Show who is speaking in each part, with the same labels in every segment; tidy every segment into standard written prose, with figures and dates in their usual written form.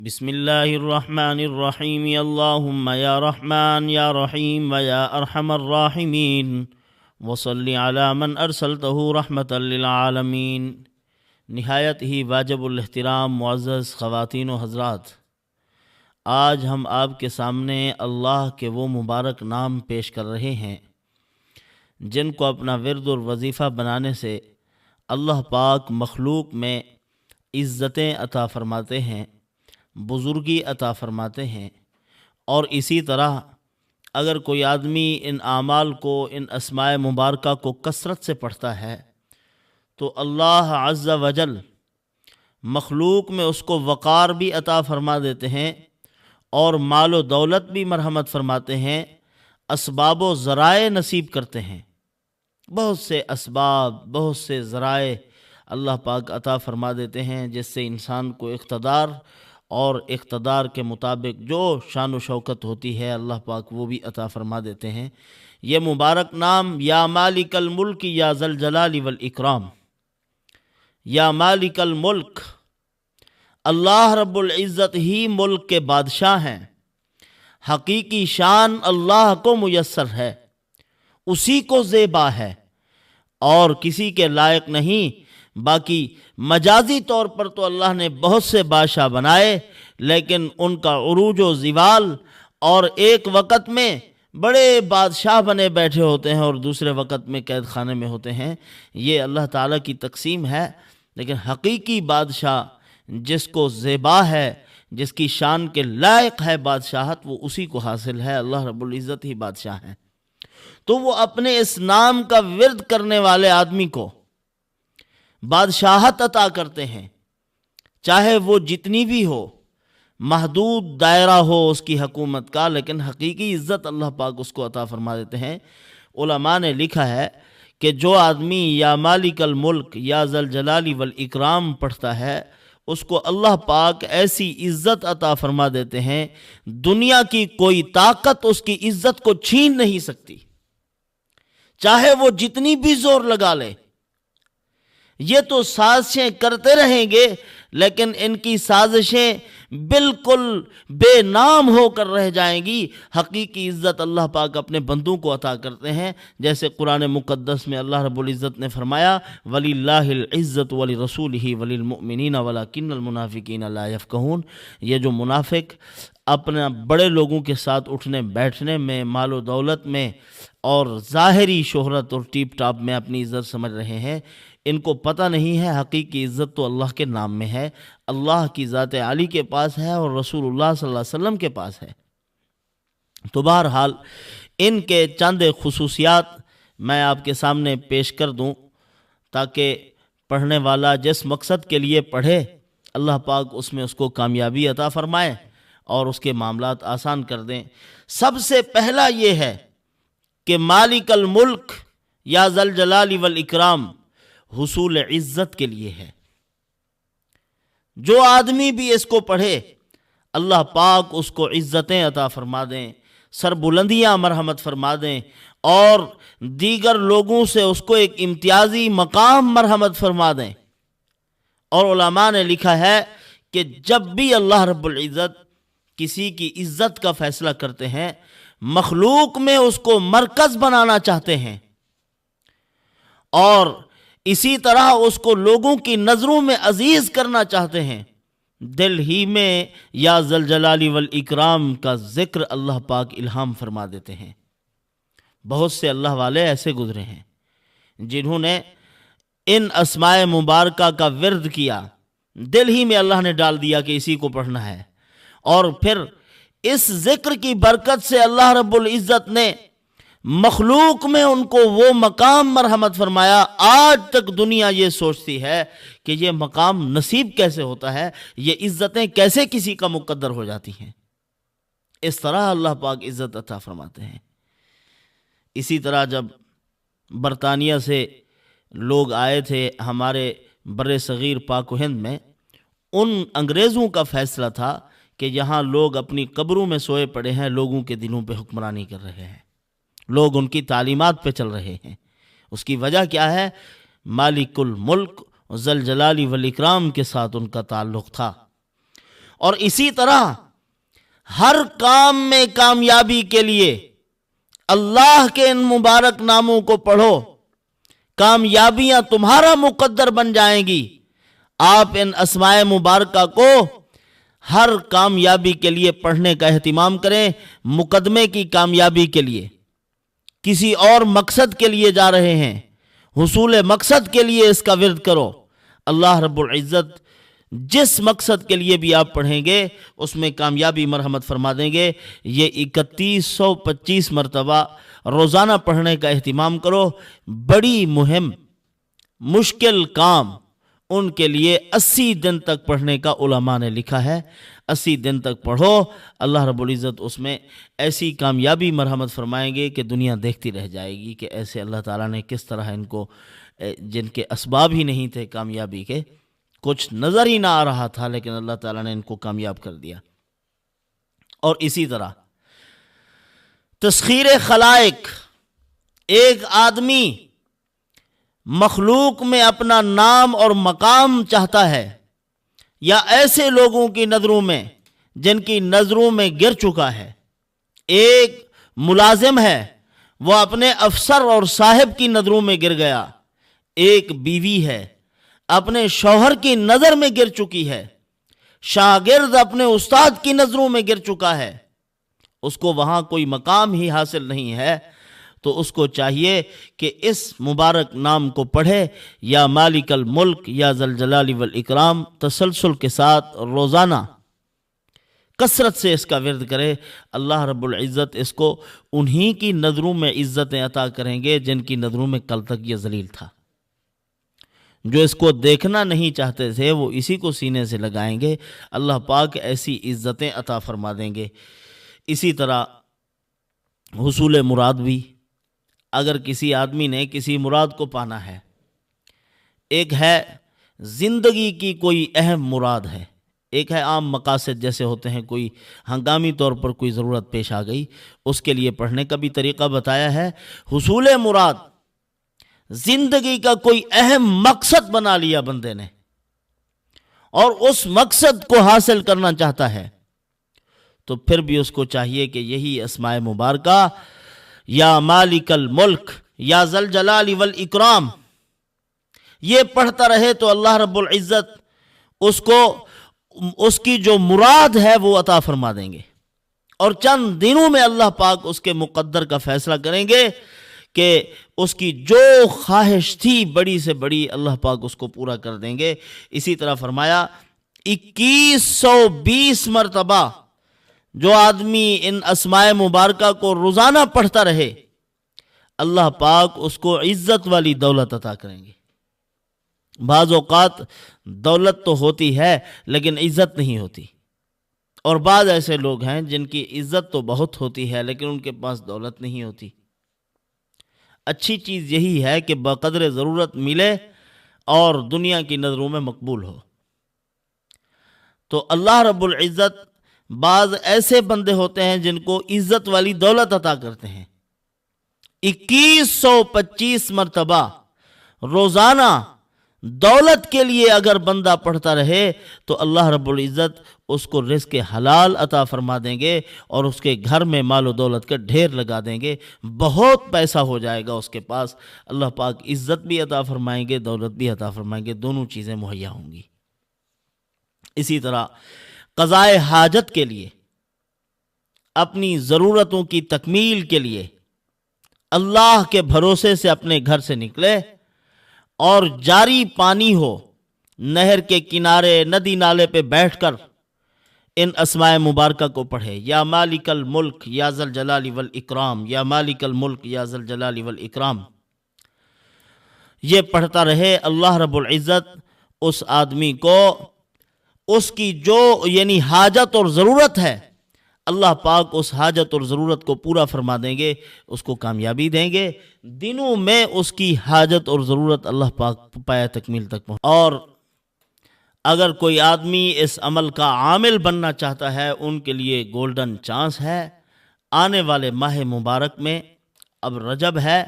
Speaker 1: بسم اللہ الرحمن الرحیم اللہم یا رحمن یا رحیم و یا ارحم الراحمین وصلی علی من ارسلتہ رحمتا للعالمین۔ نہایت ہی واجب الاحترام معزز خواتین و حضرات، آج ہم آپ کے سامنے اللہ کے وہ مبارک نام پیش کر رہے ہیں جن کو اپنا ورد اور وظیفہ بنانے سے اللہ پاک مخلوق میں عزتیں عطا فرماتے ہیں، بزرگی عطا فرماتے ہیں، اور اسی طرح اگر کوئی آدمی ان اعمال کو، ان اسماء مبارکہ کو کثرت سے پڑھتا ہے تو اللہ عز و جل مخلوق میں اس کو وقار بھی عطا فرما دیتے ہیں اور مال و دولت بھی مرحمت فرماتے ہیں، اسباب و ذرائع نصیب کرتے ہیں۔ بہت سے اسباب، بہت سے ذرائع اللہ پاک عطا فرما دیتے ہیں جس سے انسان کو اقتدار اور اقتدار کے مطابق جو شان و شوکت ہوتی ہے اللہ پاک وہ بھی عطا فرما دیتے ہیں۔ یہ مبارک نام یا مالک الملک یا ذی الجلال والاکرام، یا مالک الملک، اللہ رب العزت ہی ملک کے بادشاہ ہیں، حقیقی شان اللہ کو میسر ہے، اسی کو زیبا ہے اور کسی کے لائق نہیں۔ باقی مجازی طور پر تو اللہ نے بہت سے بادشاہ بنائے، لیکن ان کا عروج و زوال اور ایک وقت میں بڑے بادشاہ بنے بیٹھے ہوتے ہیں اور دوسرے وقت میں قید خانے میں ہوتے ہیں، یہ اللہ تعالیٰ کی تقسیم ہے۔ لیکن حقیقی بادشاہ جس کو زیبا ہے، جس کی شان کے لائق ہے بادشاہت، وہ اسی کو حاصل ہے، اللہ رب العزت ہی بادشاہ ہیں۔ تو وہ اپنے اس نام کا ورد کرنے والے آدمی کو بادشاہت عطا کرتے ہیں، چاہے وہ جتنی بھی ہو، محدود دائرہ ہو اس کی حکومت کا، لیکن حقیقی عزت اللہ پاک اس کو عطا فرما دیتے ہیں۔ علماء نے لکھا ہے کہ جو آدمی یا مالک الملک یا ذی الجلال والاکرام پڑھتا ہے، اس کو اللہ پاک ایسی عزت عطا فرما دیتے ہیں، دنیا کی کوئی طاقت اس کی عزت کو چھین نہیں سکتی، چاہے وہ جتنی بھی زور لگا لے۔ یہ تو سازشیں کرتے رہیں گے، لیکن ان کی سازشیں بالکل بے نام ہو کر رہ جائیں گی۔ حقیقی عزت اللہ پاک اپنے بندوں کو عطا کرتے ہیں، جیسے قرآن مقدس میں اللہ رب العزت نے فرمایا وَلِلَّهِ الْعِزَّةُ وَلِرَسُولِهِ وَلِلْمُؤْمِنِينَ وَلَكِنَّ الْمُنَافِقِينَ لَا يَفْقَهُونَ۔ یہ جو منافق اپنا بڑے لوگوں کے ساتھ اٹھنے بیٹھنے میں، مال و دولت میں اور ظاہری شہرت اور ٹیپ ٹاپ میں اپنی عزت سمجھ رہے ہیں، ان کو پتہ نہیں ہے حقیقی عزت تو اللہ کے نام میں ہے، اللہ کی ذات عالی کے پاس ہے اور رسول اللہ صلی اللہ علیہ وسلم کے پاس ہے۔ تو بہرحال ان کے چند خصوصیات میں آپ کے سامنے پیش کر دوں تاکہ پڑھنے والا جس مقصد کے لیے پڑھے اللہ پاک اس میں اس کو کامیابی عطا فرمائے اور اس کے معاملات آسان کر دیں۔ سب سے پہلا یہ ہے کہ مالک الملک یا ذی الجلال والاکرام حصول عزت کے لیے ہے۔ جو آدمی بھی اس کو پڑھے اللہ پاک اس کو عزتیں عطا فرما دیں، سربلندیاں مرحمت فرما دیں اور دیگر لوگوں سے اس کو ایک امتیازی مقام مرحمت فرما دیں۔ اور علماء نے لکھا ہے کہ جب بھی اللہ رب العزت کسی کی عزت کا فیصلہ کرتے ہیں، مخلوق میں اس کو مرکز بنانا چاہتے ہیں اور اسی طرح اس کو لوگوں کی نظروں میں عزیز کرنا چاہتے ہیں، دل ہی میں یا ذی الجلال والاکرام کا ذکر اللہ پاک الہام فرما دیتے ہیں۔ بہت سے اللہ والے ایسے گزرے ہیں جنہوں نے ان اسماء مبارکہ کا ورد کیا، دل ہی میں اللہ نے ڈال دیا کہ اسی کو پڑھنا ہے، اور پھر اس ذکر کی برکت سے اللہ رب العزت نے مخلوق میں ان کو وہ مقام مرحمت فرمایا۔ آج تک دنیا یہ سوچتی ہے کہ یہ مقام نصیب کیسے ہوتا ہے، یہ عزتیں کیسے کسی کا مقدر ہو جاتی ہیں۔ اس طرح اللہ پاک عزت عطا فرماتے ہیں۔ اسی طرح جب برطانیہ سے لوگ آئے تھے ہمارے بر صغیر پاک و ہند میں، ان انگریزوں کا فیصلہ تھا کہ یہاں لوگ اپنی قبروں میں سوئے پڑے ہیں، لوگوں کے دلوں پہ حکمرانی کر رہے ہیں، لوگ ان کی تعلیمات پہ چل رہے ہیں۔ اس کی وجہ کیا ہے؟ مالک الملک ذی الجلال والاکرام کے ساتھ ان کا تعلق تھا۔ اور اسی طرح ہر کام میں کامیابی کے لیے اللہ کے ان مبارک ناموں کو پڑھو، کامیابیاں تمہارا مقدر بن جائیں گی۔ آپ ان اسماء مبارکہ کو ہر کامیابی کے لیے پڑھنے کا اہتمام کریں، مقدمے کی کامیابی کے لیے، کسی اور مقصد کے لیے جا رہے ہیں، حصول مقصد کے لیے اس کا ورد کرو۔ اللہ رب العزت جس مقصد کے لیے بھی آپ پڑھیں گے اس میں کامیابی مرحمت فرما دیں گے۔ یہ 3125 مرتبہ روزانہ پڑھنے کا اہتمام کرو۔ بڑی مہم، مشکل کام، ان کے لیے 80 دن تک پڑھنے کا علماء نے لکھا ہے۔ 80 دن تک پڑھو، اللہ رب العزت اس میں ایسی کامیابی مرحمت فرمائیں گے کہ دنیا دیکھتی رہ جائے گی کہ ایسے اللہ تعالیٰ نے کس طرح ان کو، جن کے اسباب ہی نہیں تھے کامیابی کے، کچھ نظر ہی نہ آ رہا تھا، لیکن اللہ تعالیٰ نے ان کو کامیاب کر دیا۔ اور اسی طرح تسخیر خلائق، ایک آدمی مخلوق میں اپنا نام اور مقام چاہتا ہے، یا ایسے لوگوں کی نظروں میں جن کی نظروں میں گر چکا ہے۔ ایک ملازم ہے، وہ اپنے افسر اور صاحب کی نظروں میں گر گیا۔ ایک بیوی ہے، اپنے شوہر کی نظر میں گر چکی ہے۔ شاگرد اپنے استاد کی نظروں میں گر چکا ہے، اس کو وہاں کوئی مقام ہی حاصل نہیں ہے، تو اس کو چاہیے کہ اس مبارک نام کو پڑھے، یا مالک الملک یا ذی الجلال والاکرام، تسلسل کے ساتھ روزانہ کثرت سے اس کا ورد کرے۔ اللہ رب العزت اس کو انہی کی نظروں میں عزتیں عطا کریں گے جن کی نظروں میں کل تک یہ ذلیل تھا۔ جو اس کو دیکھنا نہیں چاہتے تھے وہ اسی کو سینے سے لگائیں گے، اللہ پاک ایسی عزتیں عطا فرما دیں گے۔ اسی طرح حصول مراد بھی، اگر کسی آدمی نے کسی مراد کو پانا ہے، ایک ہے زندگی کی کوئی اہم مراد ہے، ایک ہے عام مقاصد جیسے ہوتے ہیں، کوئی ہنگامی طور پر کوئی ضرورت پیش آ گئی، اس کے لیے پڑھنے کا بھی طریقہ بتایا ہے۔ حصول مراد، زندگی کا کوئی اہم مقصد بنا لیا بندے نے اور اس مقصد کو حاصل کرنا چاہتا ہے، تو پھر بھی اس کو چاہیے کہ یہی اسماء مبارکہ، یا مالک الملک یا ذی الجلال والاکرام، یہ پڑھتا رہے تو اللہ رب العزت اس کو اس کی جو مراد ہے وہ عطا فرما دیں گے، اور چند دنوں میں اللہ پاک اس کے مقدر کا فیصلہ کریں گے کہ اس کی جو خواہش تھی بڑی سے بڑی، اللہ پاک اس کو پورا کر دیں گے۔ اسی طرح فرمایا 2120 مرتبہ جو آدمی ان اسماء مبارکہ کو روزانہ پڑھتا رہے، اللہ پاک اس کو عزت والی دولت عطا کریں گے۔ بعض اوقات دولت تو ہوتی ہے لیکن عزت نہیں ہوتی، اور بعض ایسے لوگ ہیں جن کی عزت تو بہت ہوتی ہے لیکن ان کے پاس دولت نہیں ہوتی۔ اچھی چیز یہی ہے کہ بقدر ضرورت ملے اور دنیا کی نظروں میں مقبول ہو۔ تو اللہ رب العزت بعض ایسے بندے ہوتے ہیں جن کو عزت والی دولت عطا کرتے ہیں۔ 2125 مرتبہ روزانہ دولت کے لیے اگر بندہ پڑھتا رہے تو اللہ رب العزت اس کو رزق حلال عطا فرما دیں گے اور اس کے گھر میں مال و دولت کا ڈھیر لگا دیں گے، بہت پیسہ ہو جائے گا اس کے پاس۔ اللہ پاک عزت بھی عطا فرمائیں گے، دولت بھی عطا فرمائیں گے، دونوں چیزیں مہیا ہوں گی۔ اسی طرح قضائے حاجت کے لیے، اپنی ضرورتوں کی تکمیل کے لیے اللہ کے بھروسے سے اپنے گھر سے نکلے اور جاری پانی ہو، نہر کے کنارے، ندی نالے پہ بیٹھ کر ان اسماء مبارکہ کو پڑھے، یا مالک الملک یا ذی الجلال والاکرام، یا مالک الملک یا ذی الجلال والاکرام، یہ پڑھتا رہے۔ اللہ رب العزت اس آدمی کو اس کی جو یعنی حاجت اور ضرورت ہے، اللہ پاک اس حاجت اور ضرورت کو پورا فرما دیں گے، اس کو کامیابی دیں گے، دنوں میں اس کی حاجت اور ضرورت اللہ پاک پایا تکمیل تک پہنچ۔ اور اگر کوئی آدمی اس عمل کا عامل بننا چاہتا ہے، ان کے لیے گولڈن چانس ہے۔ آنے والے ماہ مبارک میں اب رجب ہے،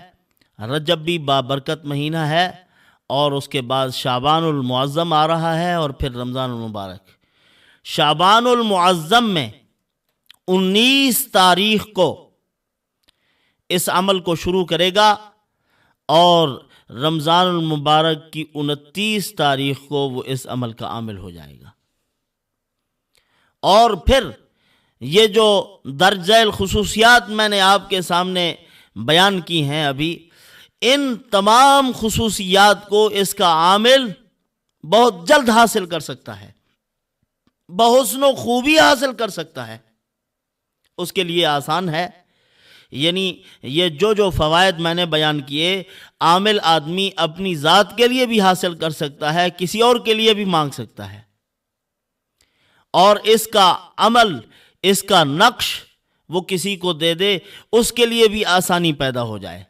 Speaker 1: رجب بھی بابرکت مہینہ ہے، اور اس کے بعد شعبان المعظم آ رہا ہے، اور پھر رمضان المبارک۔ شعبان المعظم میں 19 تاریخ کو اس عمل کو شروع کرے گا اور رمضان المبارک کی 29 تاریخ کو وہ اس عمل کا عامل ہو جائے گا۔ اور پھر یہ جو درج ذیل خصوصیات میں نے آپ کے سامنے بیان کی ہیں ابھی، ان تمام خصوصیات کو اس کا عامل بہت جلد حاصل کر سکتا ہے، بحسن و خوبی حاصل کر سکتا ہے۔ اس کے لیے آسان ہے، یعنی یہ جو فوائد میں نے بیان کیے عامل آدمی اپنی ذات کے لیے بھی حاصل کر سکتا ہے، کسی اور کے لیے بھی مانگ سکتا ہے، اور اس کا عمل، اس کا نقش وہ کسی کو دے دے، اس کے لیے بھی آسانی پیدا ہو جائے۔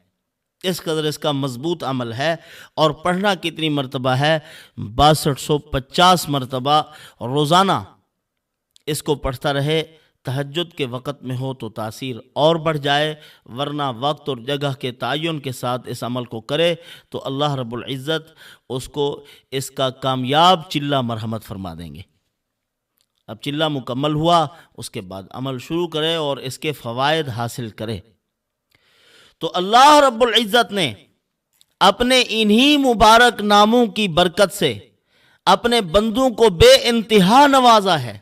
Speaker 1: اس قدر اس کا مضبوط عمل ہے۔ اور پڑھنا کتنی مرتبہ ہے؟ 6250 مرتبہ روزانہ اس کو پڑھتا رہے۔ تہجد کے وقت میں ہو تو تاثیر اور بڑھ جائے، ورنہ وقت اور جگہ کے تعین کے ساتھ اس عمل کو کرے تو اللہ رب العزت اس کو اس کا کامیاب چلہ مرحمت فرما دیں گے۔ اب چلہ مکمل ہوا، اس کے بعد عمل شروع کرے اور اس کے فوائد حاصل کرے۔ تو اللہ رب العزت نے اپنے انہی مبارک ناموں کی برکت سے اپنے بندوں کو بے انتہا نوازا ہے۔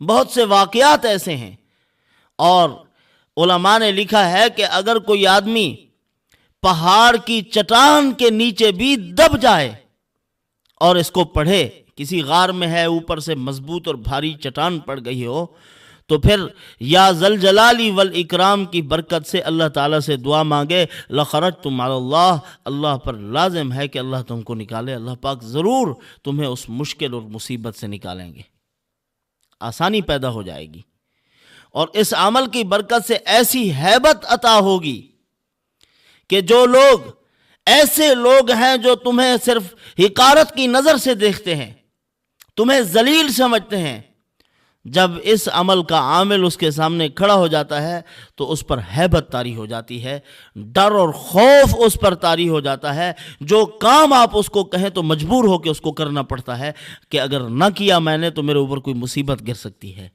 Speaker 1: بہت سے واقعات ایسے ہیں، اور علماء نے لکھا ہے کہ اگر کوئی آدمی پہاڑ کی چٹان کے نیچے بھی دب جائے اور اس کو پڑھے، کسی غار میں ہے، اوپر سے مضبوط اور بھاری چٹان پڑ گئی ہو، تو پھر یا ذل جلالی والاکرام کی برکت سے اللہ تعالیٰ سے دعا مانگے، لخرجتم علی اللہ، اللہ پر لازم ہے کہ اللہ تم کو نکالے، اللہ پاک ضرور تمہیں اس مشکل اور مصیبت سے نکالیں گے، آسانی پیدا ہو جائے گی۔ اور اس عمل کی برکت سے ایسی ہیبت عطا ہوگی کہ جو لوگ ایسے لوگ ہیں جو تمہیں صرف حقارت کی نظر سے دیکھتے ہیں، تمہیں ذلیل سمجھتے ہیں، جب اس عمل کا عامل اس کے سامنے کھڑا ہو جاتا ہے تو اس پر ہیبت طاری ہو جاتی ہے، ڈر اور خوف اس پر طاری ہو جاتا ہے۔ جو کام آپ اس کو کہیں تو مجبور ہو کے اس کو کرنا پڑتا ہے کہ اگر نہ کیا میں نے تو میرے اوپر کوئی مصیبت گر سکتی ہے۔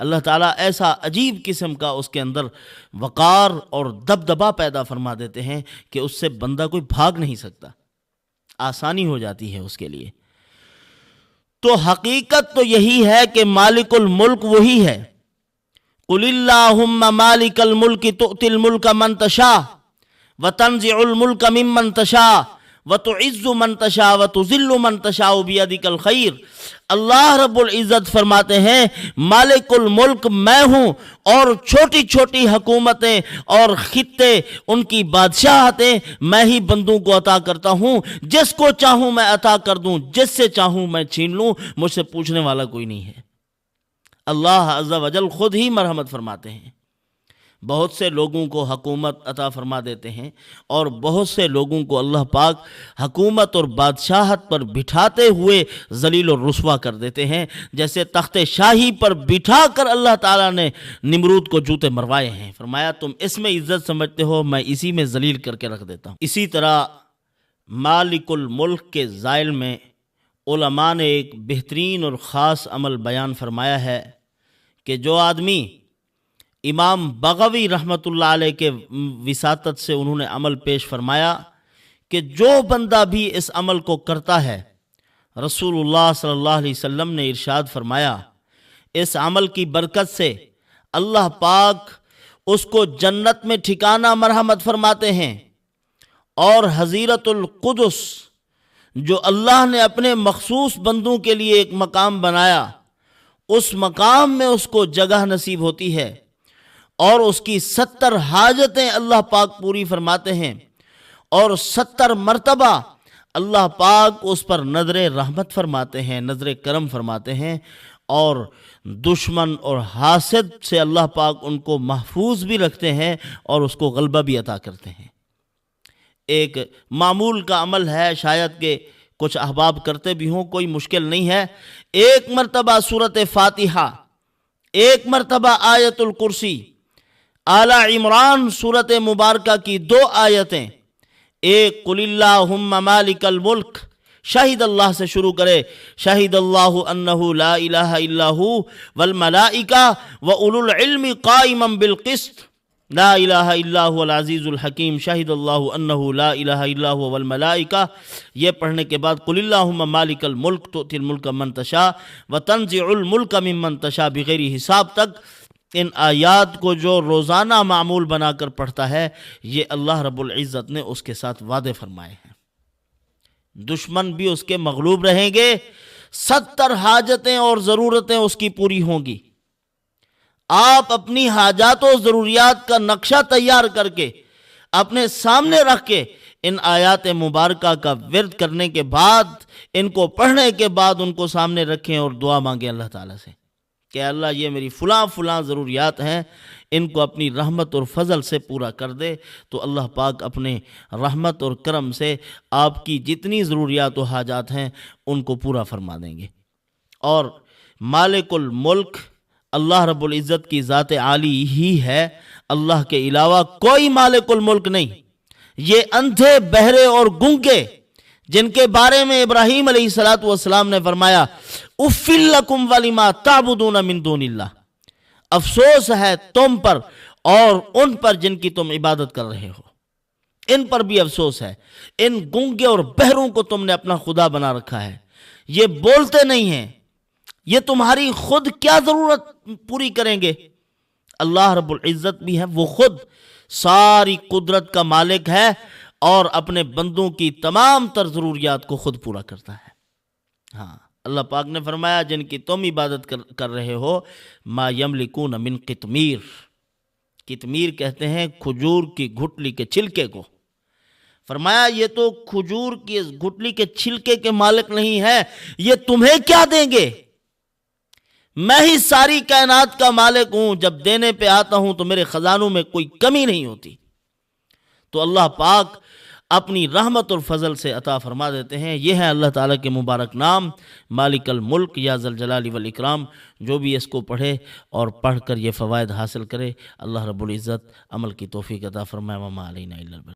Speaker 1: اللہ تعالیٰ ایسا عجیب قسم کا اس کے اندر وقار اور دبدبا پیدا فرما دیتے ہیں کہ اس سے بندہ کوئی بھاگ نہیں سکتا، آسانی ہو جاتی ہے اس کے لیے۔ تو حقیقت تو یہی ہے کہ مالک الملک وہی ہے۔ قل اللہم مالک الملک تؤتی الملک من تشاء وتنزع الملک ممن تشاء وتعز من تشاء وتذل من تشاء بیدک الخیر۔ اللہ رب العزت فرماتے ہیں مالک الملک میں ہوں، اور چھوٹی چھوٹی حکومتیں اور خطے، ان کی بادشاہتیں میں ہی بندوں کو عطا کرتا ہوں، جس کو چاہوں میں عطا کر دوں، جس سے چاہوں میں چھین لوں، مجھ سے پوچھنے والا کوئی نہیں ہے۔ اللہ عز و جل خود ہی مرحمت فرماتے ہیں، بہت سے لوگوں کو حکومت عطا فرما دیتے ہیں، اور بہت سے لوگوں کو اللہ پاک حکومت اور بادشاہت پر بٹھاتے ہوئے ذلیل اور رسوا کر دیتے ہیں، جیسے تخت شاہی پر بٹھا کر اللہ تعالیٰ نے نمرود کو جوتے مروائے ہیں، فرمایا تم اس میں عزت سمجھتے ہو، میں اسی میں ذلیل کر کے رکھ دیتا ہوں۔ اسی طرح مالک الملک کے ذیل میں علماء نے ایک بہترین اور خاص عمل بیان فرمایا ہے کہ جو آدمی، امام بغوی رحمۃ اللہ علیہ کے وساطت سے انہوں نے عمل پیش فرمایا کہ جو بندہ بھی اس عمل کو کرتا ہے، رسول اللہ صلی اللہ علیہ وسلم نے ارشاد فرمایا اس عمل کی برکت سے اللہ پاک اس کو جنت میں ٹھکانہ مرحمت فرماتے ہیں، اور حضیرت القدس جو اللہ نے اپنے مخصوص بندوں کے لیے ایک مقام بنایا، اس مقام میں اس کو جگہ نصیب ہوتی ہے، اور اس کی 70 حاجتیں اللہ پاک پوری فرماتے ہیں، اور 70 مرتبہ اللہ پاک اس پر نظر رحمت فرماتے ہیں، نظر کرم فرماتے ہیں، اور دشمن اور حاسد سے اللہ پاک ان کو محفوظ بھی رکھتے ہیں اور اس کو غلبہ بھی عطا کرتے ہیں۔ ایک معمول کا عمل ہے، شاید کہ کچھ احباب کرتے بھی ہوں، کوئی مشکل نہیں ہے۔ ایک مرتبہ سورۃ فاتحہ، ایک مرتبہ آیت الکرسی، اعلی عمران سورۃ مبارکہ کی 2 آیتیں، ایک قل اللہم مالک الملک شاہد اللہ سے شروع کرے، شاہد اللہ انہ لا الہ الا ہو والملائکہ واولو العلم قائما بالقسط، لا الہ الا هو العزیز الحکیم، شاہد اللہ انہ لا الہ الا هو والملائکہ۔ یہ پڑھنے کے بعد قل اللہم مالک الملک تؤتی الملک من تشاء وتنزع الملک ممن تشاء بغیر حساب تک، ان آیات کو جو روزانہ معمول بنا کر پڑھتا ہے، یہ اللہ رب العزت نے اس کے ساتھ وعدے فرمائے ہیں، دشمن بھی اس کے مغلوب رہیں گے، 70 حاجتیں اور ضرورتیں اس کی پوری ہوں گی۔ آپ اپنی حاجات و ضروریات کا نقشہ تیار کر کے اپنے سامنے رکھ کے ان آیات مبارکہ کا ورد کرنے کے بعد، ان کو پڑھنے کے بعد ان کو سامنے رکھیں اور دعا مانگیں اللہ تعالیٰ سے کہ اللہ یہ میری فلاں فلاں ضروریات ہیں، ان کو اپنی رحمت اور فضل سے پورا کر دے، تو اللہ پاک اپنے رحمت اور کرم سے آپ کی جتنی ضروریات و حاجات ہیں ان کو پورا فرما دیں گے۔ اور مالک الملک اللہ رب العزت کی ذات عالی ہی ہے، اللہ کے علاوہ کوئی مالک الملک نہیں۔ یہ اندھے، بہرے اور گونگے جن کے بارے میں ابراہیم علیہ السلام نے فرمایا اُفٍ لَکُمْ وَلِمَا تَعْبُدُونَ مِن دُونِ اللَّهِ، افسوس ہے تم پر اور ان پر جن کی تم عبادت کر رہے ہو، ان پر بھی افسوس ہے، ان گونگے اور بہروں کو تم نے اپنا خدا بنا رکھا ہے، یہ بولتے نہیں ہیں، یہ تمہاری خود کیا ضرورت پوری کریں گے؟ اللہ رب العزت بھی ہے، وہ خود ساری قدرت کا مالک ہے اور اپنے بندوں کی تمام تر ضروریات کو خود پورا کرتا ہے۔ ہاں، اللہ پاک نے فرمایا جن کی تم عبادت کر رہے ہو، ما یملکون من قطمیر، قطمیر کہتے ہیں کھجور کی گھٹلی کے چھلکے کو۔ فرمایا یہ تو کھجور کی گھٹلی کے چھلکے کے مالک نہیں ہے، یہ تمہیں کیا دیں گے؟ میں ہی ساری کائنات کا مالک ہوں، جب دینے پہ آتا ہوں تو میرے خزانوں میں کوئی کمی نہیں ہوتی۔ تو اللہ پاک اپنی رحمت اور فضل سے عطا فرما دیتے ہیں۔ یہ ہے اللہ تعالیٰ کے مبارک نام مالک الملک یا ذی الجلال والاکرام۔ جو بھی اس کو پڑھے اور پڑھ کر یہ فوائد حاصل کرے، اللہ رب العزت عمل کی توفیق عطا فرمائے۔ وما علینا الا البلاغ۔